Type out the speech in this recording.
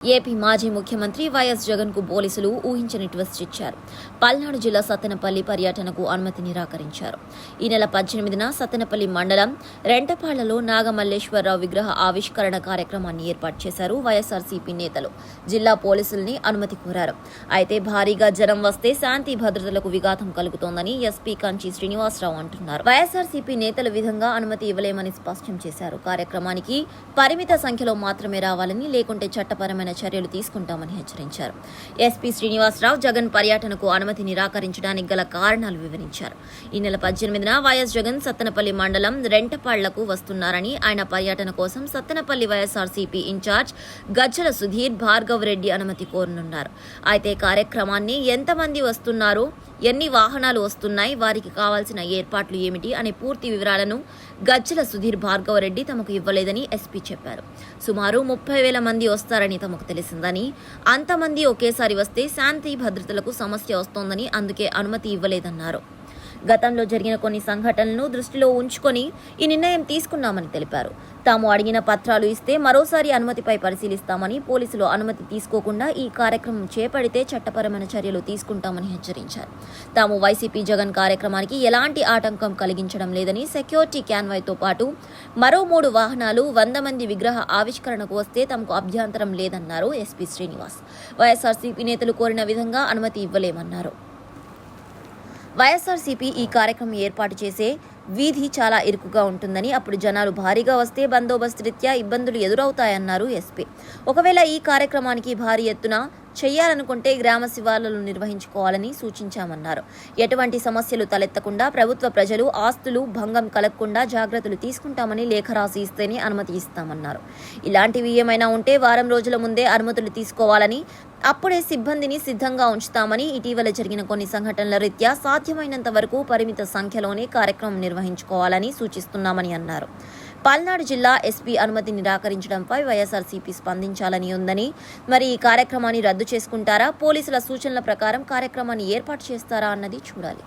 AP మాజీ ముఖ్యమంత్రి YS Jagan కు పోలీసులు ఊహించని ట్విస్ట్ ఇచ్చారు. పల్నాడు జిల్లా సత్తెనపల్లి పర్యటనకు అనుమతి నిరాకరించారు. ఈ నెల 18న సత్తెనపల్లి మండలం రెంటపాళ్లలో నాగమల్లేశ్వరరావు విగ్రహ ఆవిష్కరణ కార్యక్రమాన్ని ఏర్పాటు చేశారు. వైఎస్ఆర్సీపీ నేతలు జిల్లా పోలీసుల్ని అనుమతి కోరారు. అయితే భారీగా జనం వస్తే శాంతి భద్రతలకు విఘాతం కలుగుతోందని ఎస్పీ కంచి శ్రీనివాసరావు అంటున్నారు. వైఎస్ఆర్సీపీ నేతల విధంగా అనుమతి ఇవ్వలేమని స్పష్టం చేశారు. కార్యక్రమానికి పరిమిత సంఖ్యలో మాత్రమే రావాలని, లేకుంటే చట్టపరమైన చర్యలు తీసుకుంటామని హెచ్చరించారు. ఎస్పీ శ్రీనివాసరావు జగన్ పర్యటనకు అనుమతి నిరాకరించడానికి గల కారణాలు వివరించారు. ఈ నెల 18న వైఎస్ జగన్ సత్తెనపల్లి మండలం రెంటపాళ్లకు వస్తున్నారని, ఆయన పర్యటన కోసం సత్తెనపల్లి వైఎస్ఆర్సీపీ ఇన్ఛార్జ్ గజ్జల సుధీర్ భార్గవ్ రెడ్డి అనుమతి కోరనున్నారు. అయితే కార్యక్రమాన్ని ఎంతమంది వస్తున్నారు, ఎన్ని వాహనాలు వస్తున్నాయి, వారికి కావాల్సిన ఏర్పాట్లు ఏమిటి అనే పూర్తి వివరాలను గజ్జల సుధీర్ భార్గవ్ రెడ్డి తమకు ఇవ్వలేదని ఎస్పీ చెప్పారు. సుమారు 30,000 మంది వస్తారని తమకు తెలిసిందని, అంతమంది ఒకేసారి వస్తే శాంతి భద్రతలకు సమస్య వస్తోందని అందుకే అనుమతి ఇవ్వలేదన్నారు. గతంలో జరిగిన కొన్ని సంఘటనలను దృష్టిలో ఉంచుకొని ఈ నిర్ణయం తీసుకున్నామని తెలిపారు. తాము అడిగిన పత్రాలు ఇస్తే మరోసారి అనుమతిపై పరిశీలిస్తామని, పోలీసులు అనుమతి తీసుకోకుండా ఈ కార్యక్రమం చేపడితే చట్టపరమైన చర్యలు తీసుకుంటామని హెచ్చరించారు. తాము వైసీపీ జగన్ కార్యక్రమానికి ఎలాంటి ఆటంకం కలిగించడం లేదని, సెక్యూరిటీ క్యాన్వాయ్తో పాటు మరో 3 వాహనాలు 100 మంది విగ్రహ ఆవిష్కరణకు వస్తే తమకు అభ్యంతరం లేదన్నారు ఎస్పీ శ్రీనివాస్. వైఎస్ఆర్సీపీ నేతలు కోరిన విధంగా అనుమతి ఇవ్వలేమన్నారు. వైఎస్ఆర్సీపీ ఈ కార్యక్రమం ఏర్పాటు చేసే వీధి చాలా ఇరుకుగా ఉంటుందని, అప్పుడు జనాలు భారీగా వస్తే బందోబస్తు రీత్యా ఇబ్బందులు ఎదురవుతాయన్నారు ఎస్పీ. ఒకవేళ ఈ కార్యక్రమానికి భారీ ఎత్తున చేయాలనుకుంటే గ్రామ శివార్లను నిర్వహించుకోవాలని సూచించామన్నారు. ఎటువంటి సమస్యలు తలెత్తకుండా ప్రభుత్వ ప్రజలు ఆస్తులు భంగం కలగకుండా జాగ్రత్తలు తీసుకుంటామని లేఖ రాసి ఇస్తేనే అనుమతి ఇస్తామన్నారు. ఇలాంటివి ఏమైనా ఉంటే వారం రోజుల ముందే అనుమతులు తీసుకోవాలని, అప్పుడే సిబ్బందిని సిద్ధంగా ఉంచుతామని, ఇటీవల జరిగిన కొన్ని సంఘటనల రీత్యా సాధ్యమైనంత వరకు పరిమిత సంఖ్యలోనే కార్యక్రమం నిర్వహించుకోవాలని సూచిస్తున్నామని అన్నారు. పల్నాడు జిల్లా ఎస్పీ అనుమతి నిరాకరించడంపై వైఎస్ఆర్సీపీ స్పందించాలని ఉందని, మరి ఈ కార్యక్రమాన్ని రద్దు చేసుకుంటారా, పోలీసుల సూచనల ప్రకారం కార్యక్రమాన్ని ఏర్పాటు చేస్తారా అన్నది చూడాలి.